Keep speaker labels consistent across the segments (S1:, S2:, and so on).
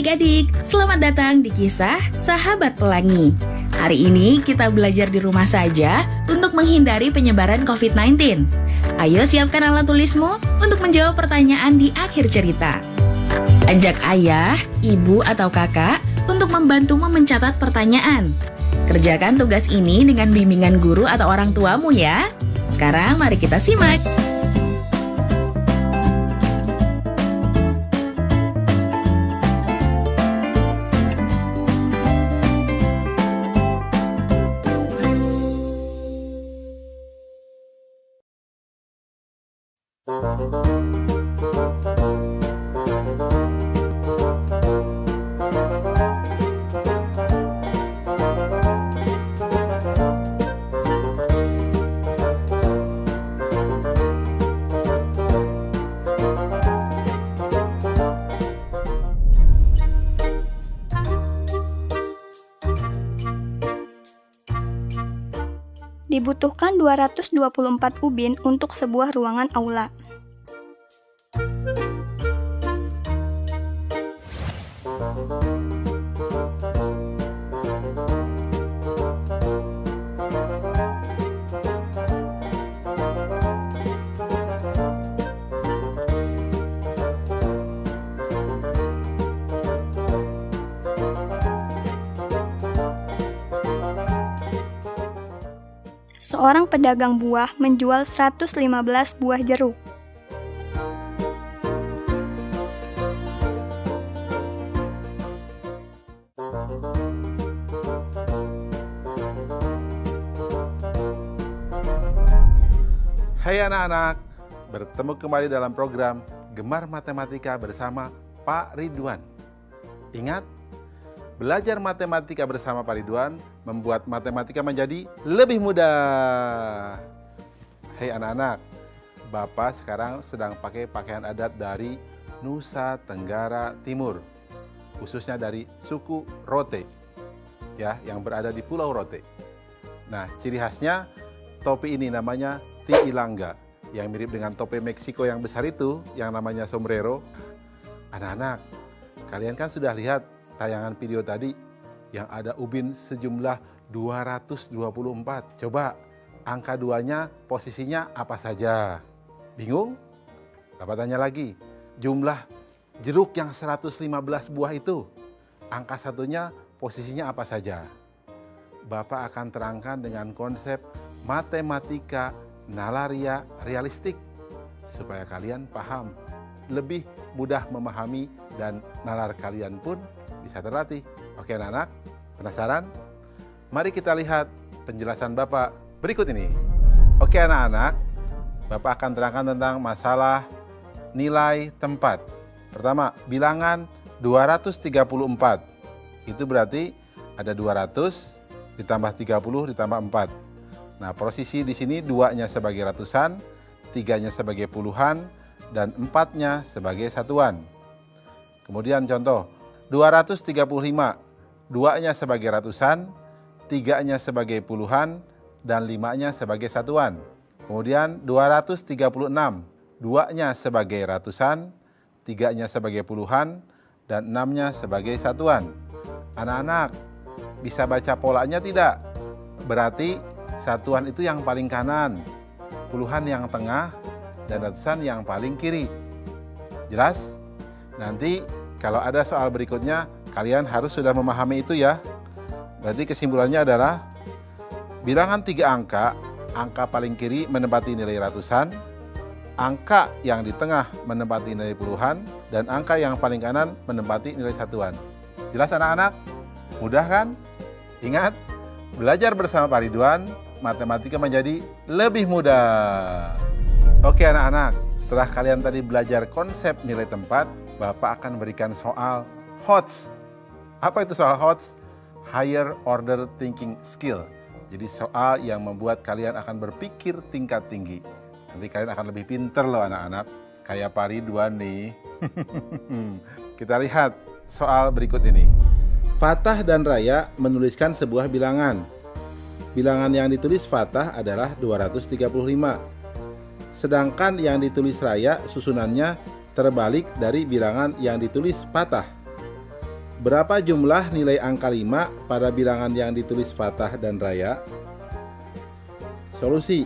S1: adik-adik, selamat datang di kisah Sahabat Pelangi. Hari ini kita belajar di rumah saja untuk menghindari penyebaran COVID-19. Ayo siapkan alat tulismu untuk menjawab pertanyaan di akhir cerita. Ajak ayah, ibu, atau kakak untuk membantumu mencatat pertanyaan. Kerjakan tugas ini dengan bimbingan guru atau orang tuamu ya. Sekarang mari kita simak.
S2: Dibutuhkan 224 ubin untuk sebuah ruangan aula. Seorang pedagang buah menjual 115 buah jeruk.
S3: Hai anak-anak, bertemu kembali dalam program Gemar Matematika bersama Pak Ridwan. Ingat, belajar matematika bersama Pak Ridwan membuat matematika menjadi lebih mudah. Hei anak-anak, Bapak sekarang sedang pakai pakaian adat dari Nusa Tenggara Timur, khususnya dari suku Rote, ya, yang berada di Pulau Rote. Nah, ciri khasnya topi ini namanya Tiilanga, yang mirip dengan topi Meksiko yang besar itu, yang namanya sombrero. Anak-anak, kalian kan sudah lihat tayangan video tadi yang ada ubin sejumlah 224. Coba angka 2-nya posisinya apa saja? Bingung? Bapak tanya lagi, jumlah jeruk yang 115 buah itu, angka 1-nya posisinya apa saja? Bapak akan terangkan dengan konsep matematika nalaria realistik supaya kalian paham, lebih mudah memahami, dan nalar kalian pun bisa terlatih. Oke anak-anak, penasaran? Mari kita lihat penjelasan Bapak berikut ini. Oke anak-anak, Bapak akan terangkan tentang masalah nilai tempat. Pertama, bilangan 234. Itu berarti ada 200 ditambah 30 ditambah 4. Nah, posisi di sini 2-nya sebagai ratusan, 3-nya sebagai puluhan, dan 4-nya sebagai satuan. Kemudian contoh 235, 2-nya sebagai ratusan, 3-nya sebagai puluhan, dan 5-nya sebagai satuan. Kemudian 236, 2-nya sebagai ratusan, 3-nya sebagai puluhan, dan 6-nya sebagai satuan. Anak-anak, bisa baca polanya tidak? Berarti satuan itu yang paling kanan, puluhan yang tengah, dan ratusan yang paling kiri. Jelas? Nanti kalau ada soal berikutnya, kalian harus sudah memahami itu ya. Berarti kesimpulannya adalah bilangan 3 angka, angka paling kiri menempati nilai ratusan, angka yang di tengah menempati nilai puluhan, dan angka yang paling kanan menempati nilai satuan. Jelas anak-anak? Mudah kan? Ingat, belajar bersama Pak Ridwan, matematika menjadi lebih mudah. Oke anak-anak, setelah kalian tadi belajar konsep nilai tempat, Bapak akan berikan soal HOTS. Apa itu soal HOTS? Higher Order Thinking Skill. Jadi soal yang membuat kalian akan berpikir tingkat tinggi. Nanti kalian akan lebih pinter loh anak-anak. Kayak Pak Ridwan nih. Kita lihat soal berikut ini. Fatah dan Raya menuliskan sebuah bilangan. Bilangan yang ditulis Fatah adalah 235. Sedangkan yang ditulis Raya susunannya terbalik dari bilangan yang ditulis Fatah. Berapa jumlah nilai angka 5 pada bilangan yang ditulis fathah dan raya? Solusi.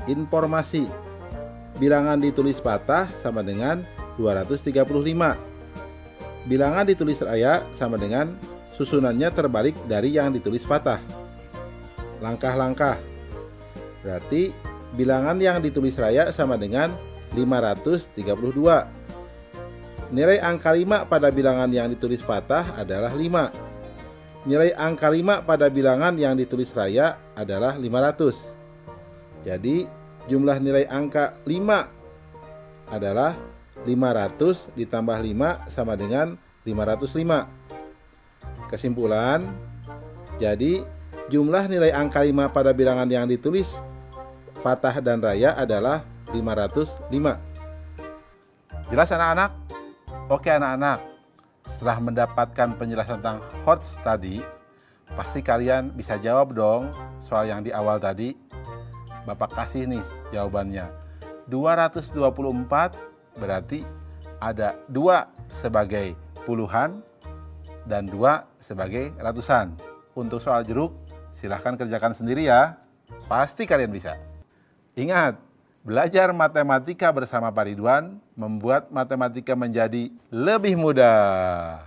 S3: Informasi. Bilangan ditulis fathah sama dengan 235. Bilangan ditulis raya sama dengan susunannya terbalik dari yang ditulis fathah. Langkah-langkah. Berarti bilangan yang ditulis raya sama dengan 532. Nilai angka 5 pada bilangan yang ditulis fathah adalah 5. Nilai angka 5 pada bilangan yang ditulis raya adalah 500. Jadi jumlah nilai angka 5 adalah 500 ditambah 5 sama dengan 505. Kesimpulan, jadi jumlah nilai angka 5 pada bilangan yang ditulis fathah dan raya adalah 505. Jelas anak-anak? Oke anak-anak, setelah mendapatkan penjelasan tentang HOTS tadi, pasti kalian bisa jawab dong soal yang di awal tadi. Bapak kasih nih jawabannya. 224 berarti ada 2 sebagai puluhan dan 2 sebagai ratusan. Untuk soal jeruk, silahkan kerjakan sendiri ya. Pasti kalian bisa. Ingat, belajar matematika bersama Pak Ridwan membuat matematika menjadi lebih mudah.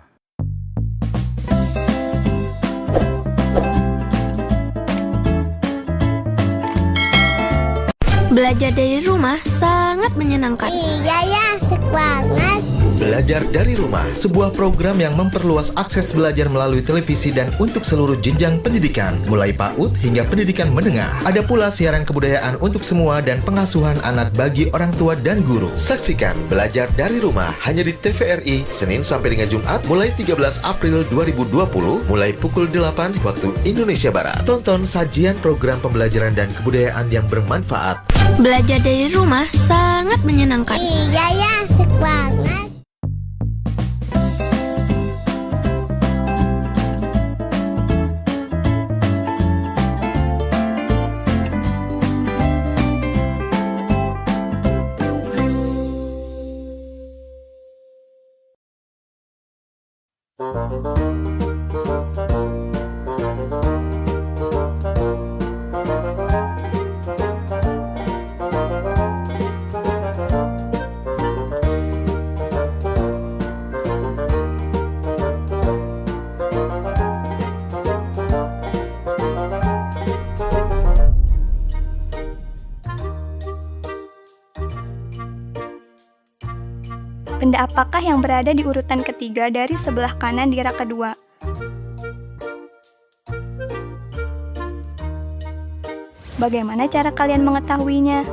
S4: Belajar dari rumah sangat menyenangkan.
S5: Iya ya, asik banget.
S6: Belajar dari Rumah, sebuah program yang memperluas akses belajar melalui televisi dan untuk seluruh jenjang pendidikan, mulai PAUD hingga pendidikan menengah. Ada pula siaran kebudayaan untuk semua dan pengasuhan anak bagi orang tua dan guru. Saksikan Belajar dari Rumah hanya di TVRI, Senin sampai dengan Jumat, mulai 13 April 2020, mulai pukul 8 waktu Indonesia Barat. Tonton sajian program pembelajaran dan kebudayaan yang bermanfaat.
S4: Belajar dari rumah sangat menyenangkan.
S5: Iya ya, asik banget.
S2: Benda apakah yang berada di urutan ketiga dari sebelah kanan di rak kedua? Bagaimana cara kalian mengetahuinya?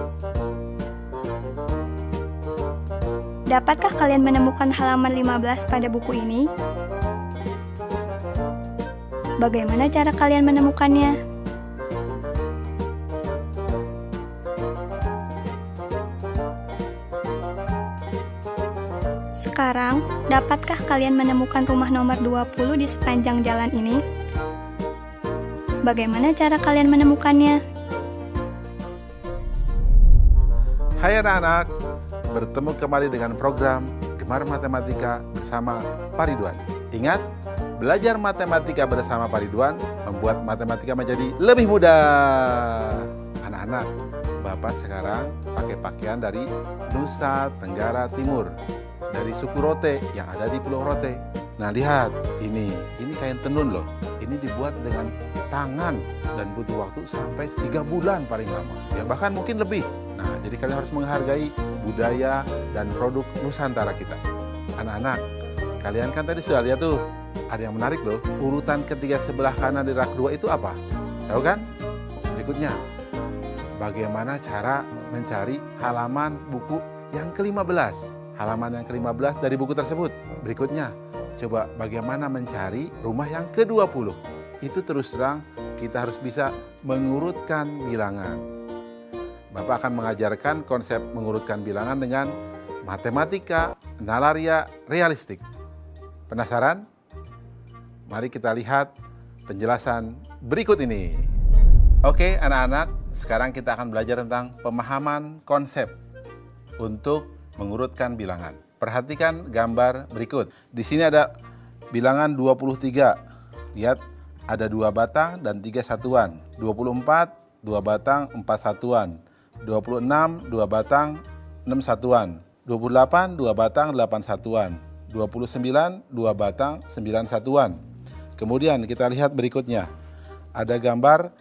S2: Dapatkah kalian menemukan halaman 15 pada buku ini? Bagaimana cara kalian menemukannya? Sekarang, dapatkah kalian menemukan rumah nomor 20 di sepanjang jalan ini? Bagaimana cara kalian menemukannya?
S3: Hai anak-anak, bertemu kembali dengan program Gemar Matematika bersama Pak Ridwan. Ingat, belajar matematika bersama Pak Ridwan membuat matematika menjadi lebih mudah. Anak-anak, Bapak sekarang pakai pakaian dari Nusa Tenggara Timur, dari suku Rote yang ada di Pulau Rote. Nah lihat, ini kain tenun loh. Ini dibuat dengan tangan dan butuh waktu sampai 3 bulan paling lama. Ya bahkan mungkin lebih. Nah jadi kalian harus menghargai budaya dan produk Nusantara kita. Anak-anak, kalian kan tadi sudah lihat tuh, ada yang menarik loh. Urutan ketiga sebelah kanan di rak 2 itu apa? Tahu kan? Berikutnya, bagaimana cara mencari halaman buku yang ke-15? Halaman yang ke-15 dari buku tersebut. Berikutnya, coba bagaimana mencari rumah yang ke-20. Itu terus terang kita harus bisa mengurutkan bilangan. Bapak akan mengajarkan konsep mengurutkan bilangan dengan matematika nalaria realistik. Penasaran? Mari kita lihat penjelasan berikut ini. Oke anak-anak, sekarang kita akan belajar tentang pemahaman konsep untuk mengurutkan bilangan. Perhatikan gambar berikut. Di sini ada bilangan 23. Lihat, ada 2 batang dan 3 satuan. 24, 2 batang, 4 satuan. 26, 2 batang, 6 satuan. 28, 2 batang, 8 satuan. 29, 2 batang, 9 satuan. Kemudian kita lihat berikutnya. Ada gambar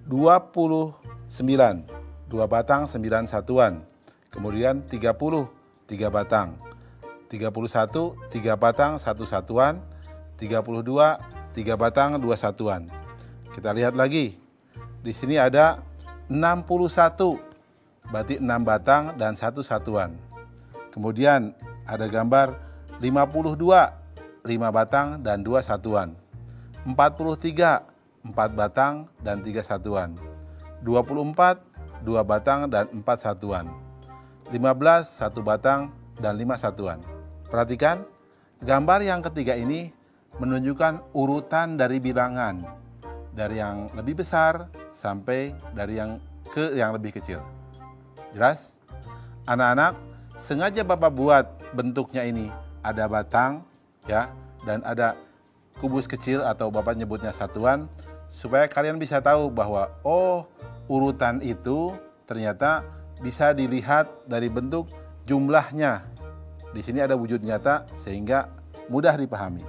S3: 29, 2 batang, 9 satuan. Kemudian 30, 3 batang. 31, 3 batang, 1 satuan. 32, 3 batang, 2 satuan. Kita lihat lagi. Di sini ada 61, berarti 6 batang dan 1 satuan. Kemudian ada gambar 52, 5 batang dan 2 satuan. 43, 4 batang dan 3 satuan. 24, 2 batang dan 4 satuan. 15, 1 batang dan 5 satuan. Perhatikan, gambar yang ketiga ini menunjukkan urutan dari bilangan. Dari yang lebih besar sampai dari yang lebih kecil. Jelas? Anak-anak, sengaja Bapak buat bentuknya ini. Ada batang, ya, dan ada kubus kecil atau Bapak nyebutnya satuan, supaya kalian bisa tahu bahwa urutan itu ternyata bisa dilihat dari bentuk jumlahnya. Di sini ada wujud nyata sehingga mudah dipahami.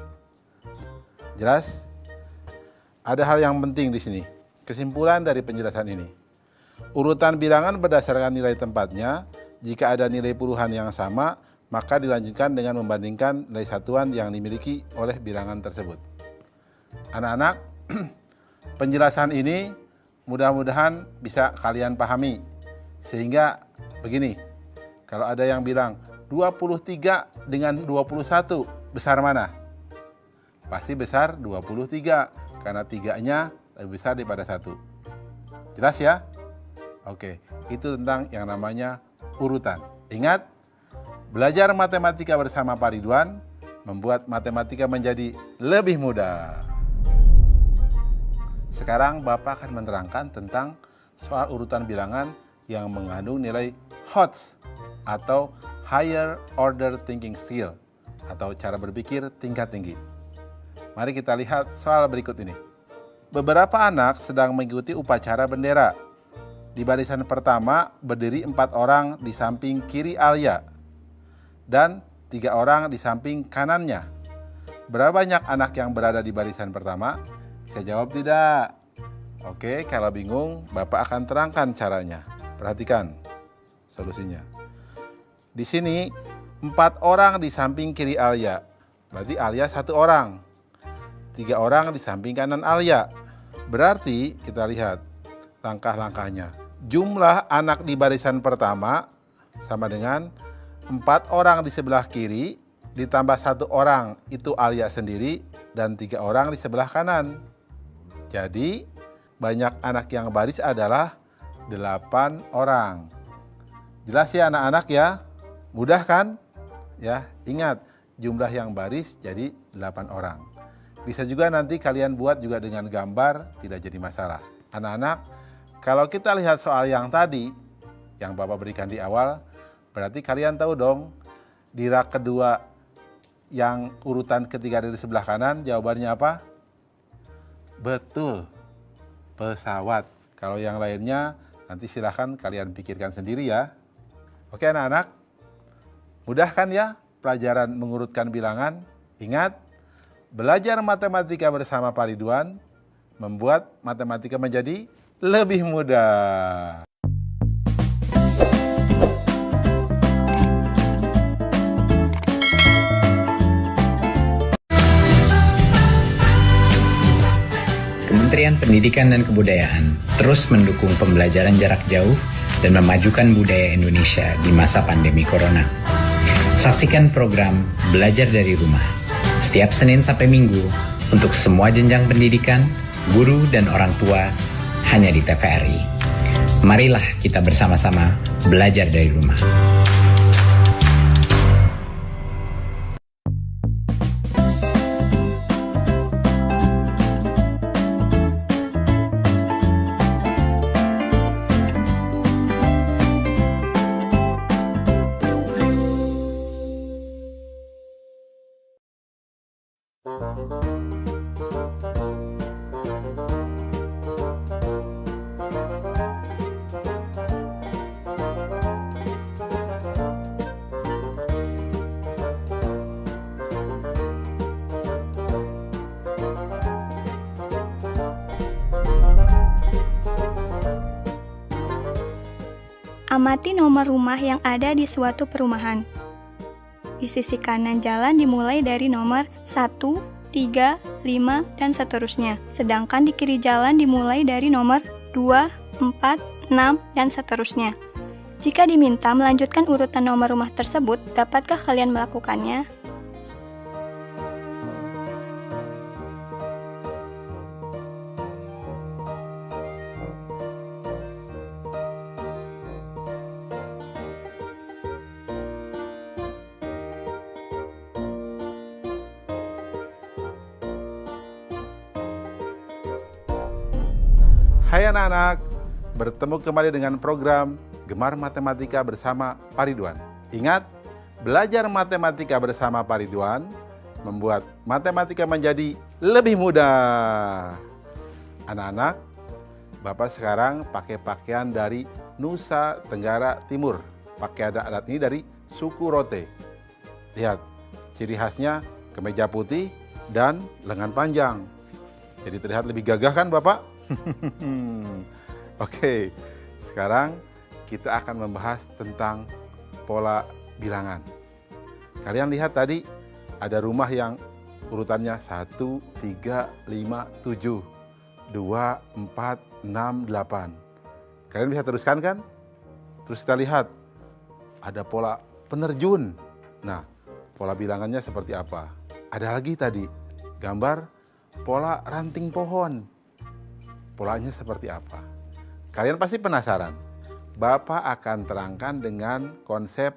S3: Jelas? Ada hal yang penting di sini. Kesimpulan dari penjelasan ini. Urutan bilangan berdasarkan nilai tempatnya. Jika ada nilai puluhan yang sama, maka dilanjutkan dengan membandingkan nilai satuan yang dimiliki oleh bilangan tersebut. Anak-anak, penjelasan ini mudah-mudahan bisa kalian pahami. Sehingga begini, kalau ada yang bilang 23 dengan 21 besar mana? Pasti besar 23 karena 3-nya lebih besar daripada 1. Jelas ya? Oke, itu tentang yang namanya urutan. Ingat, belajar matematika bersama Pak Ridwan membuat matematika menjadi lebih mudah. Sekarang Bapak akan menerangkan tentang soal urutan bilangan yang mengandung nilai HOTS atau Higher Order Thinking Skill atau cara berpikir tingkat tinggi. Mari kita lihat soal berikut ini. Beberapa anak sedang mengikuti upacara bendera. Di barisan pertama berdiri 4 orang di samping kiri Alia dan 3 orang di samping kanannya. Berapa banyak anak yang berada di barisan pertama? Bisa jawab tidak? Oke, kalau bingung Bapak akan terangkan caranya. Perhatikan solusinya. Di sini 4 orang di samping kiri Alia. Berarti Alia 1 orang. 3 orang di samping kanan Alia. Berarti kita lihat langkah-langkahnya. Jumlah anak di barisan pertama sama dengan 4 orang di sebelah kiri ditambah 1 orang itu Alia sendiri dan 3 orang di sebelah kanan. Jadi banyak anak yang baris adalah 8 orang. Jelas ya anak-anak ya? Mudah kan? Ya, ingat jumlah yang baris jadi 8 orang. Bisa juga nanti kalian buat juga dengan gambar, tidak jadi masalah. Anak-anak, kalau kita lihat soal yang tadi, yang Bapak berikan di awal, berarti kalian tahu dong, di rak kedua yang urutan ketiga dari sebelah kanan, jawabannya apa? Betul, pesawat. Kalau yang lainnya, nanti silahkan kalian pikirkan sendiri ya. Oke anak-anak, mudah kan ya pelajaran mengurutkan bilangan? Ingat, belajar matematika bersama Pak Ridwan membuat matematika menjadi lebih mudah.
S7: Kementerian Pendidikan dan Kebudayaan terus mendukung pembelajaran jarak jauh dan memajukan budaya Indonesia di masa pandemi Corona. Saksikan program Belajar dari Rumah setiap Senin sampai Minggu untuk semua jenjang pendidikan, guru dan orang tua hanya di TVRI. Marilah kita bersama-sama belajar dari rumah.
S2: Amati nomor rumah yang ada di suatu perumahan. Di sisi kanan jalan dimulai dari nomor 1, 3, 5, dan seterusnya. Sedangkan di kiri jalan dimulai dari nomor 2, 4, 6, dan seterusnya. Jika diminta melanjutkan urutan nomor rumah tersebut, dapatkah kalian melakukannya?
S3: Hai anak-anak, bertemu kembali dengan program Gemar Matematika bersama Pak Ridwan. Ingat, belajar matematika bersama Pak Ridwan membuat matematika menjadi lebih mudah. Anak-anak, Bapak sekarang pakai pakaian dari Nusa Tenggara Timur. Pakaian adat ini dari suku Rote. Lihat, ciri khasnya kemeja putih dan lengan panjang. Jadi terlihat lebih gagah kan Bapak? Oke, sekarang kita akan membahas tentang pola bilangan. Kalian lihat tadi ada rumah yang urutannya 1, 3, 5, 7, 2, 4, 6, 8. Kalian bisa teruskan kan? Terus kita lihat ada pola penerjun. Nah, pola bilangannya seperti apa? Ada lagi tadi gambar pola ranting pohon. Polanya seperti apa? Kalian pasti penasaran. Bapak akan terangkan dengan konsep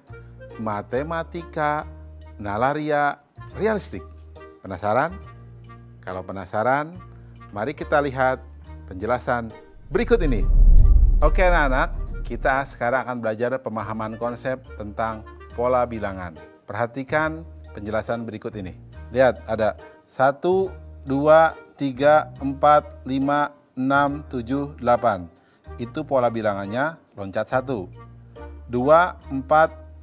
S3: matematika nalaria realistik. Penasaran? Kalau penasaran, mari kita lihat penjelasan berikut ini. Oke anak-anak, kita sekarang akan belajar pemahaman konsep tentang pola bilangan. Perhatikan penjelasan berikut ini. Lihat, ada 1, 2, 3, 4, 5, 6, 7, 8. Itu pola bilangannya loncat 1. 2, 4,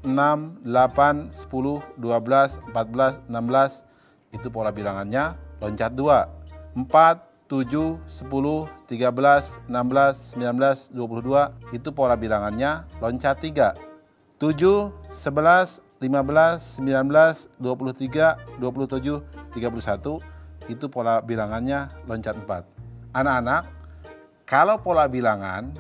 S3: 6, 8, 10, 12, 14, 16. Itu pola bilangannya loncat 2. 4, 7, 10, 13, 16, 19, 22. Itu pola bilangannya loncat 3. 7, 11, 15, 19, 23, 27, 31. Itu pola bilangannya loncat 4. Anak-anak, kalau pola bilangan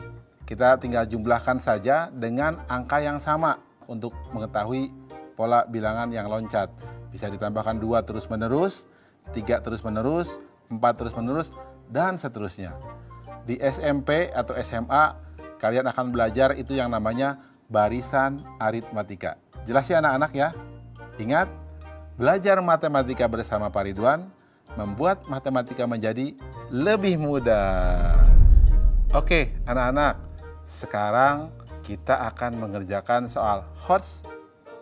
S3: kita tinggal jumlahkan saja dengan angka yang sama untuk mengetahui pola bilangan yang loncat. Bisa ditambahkan 2 terus-menerus, 3 terus-menerus, 4 terus-menerus, dan seterusnya. Di SMP atau SMA, kalian akan belajar itu yang namanya barisan aritmatika. Jelas ya anak-anak ya? Ingat, belajar matematika bersama Pak Ridwan membuat matematika menjadi lebih mudah. Oke, anak-anak, sekarang kita akan mengerjakan soal HOTS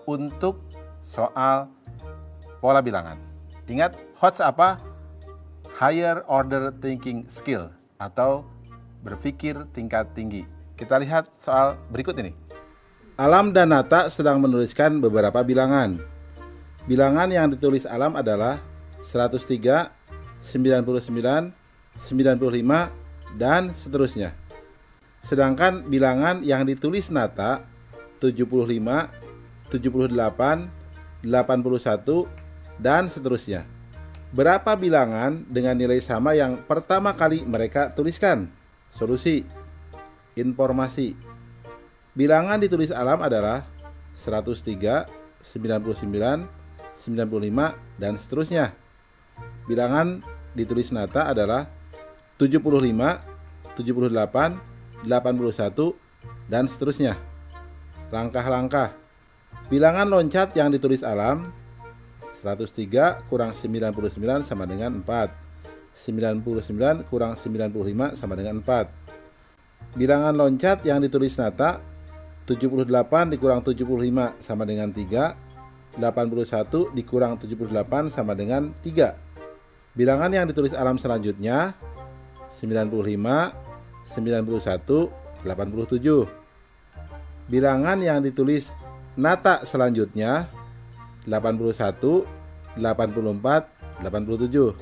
S3: untuk soal pola bilangan. Ingat, HOTS apa? Higher Order Thinking Skill atau berpikir tingkat tinggi. Kita lihat soal berikut ini. Alam dan Nata sedang menuliskan beberapa bilangan. Bilangan yang ditulis Alam adalah 103, 99, 95, dan seterusnya. Sedangkan bilangan yang ditulis Nata 75, 78, 81, dan seterusnya. Berapa bilangan dengan nilai sama yang pertama kali mereka tuliskan? Solusi. Informasi. Bilangan ditulis Alam adalah 103, 99, 95, dan seterusnya. Bilangan ditulis Nata adalah 75, 78, 81, dan seterusnya. Langkah-langkah. Bilangan loncat yang ditulis Alam 103 kurang 99 sama dengan 4. 99 kurang 95 sama dengan 4. Bilangan loncat yang ditulis Nata 78 dikurang 75 sama dengan 3. 81 dikurang 78 sama dengan 3. Bilangan yang ditulis Alam selanjutnya 95, 91, 87. Bilangan yang ditulis Nata selanjutnya 81, 84, 87.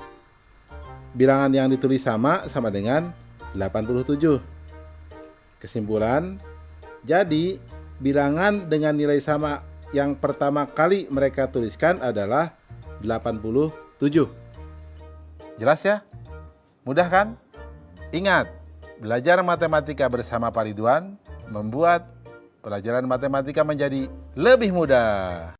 S3: Bilangan yang ditulis sama dengan 87. Kesimpulan, Jadi, bilangan dengan nilai sama yang pertama kali mereka tuliskan adalah 87. Jelas ya? Mudah kan? Ingat, belajar matematika bersama Pak Ridwan membuat pelajaran matematika menjadi lebih mudah.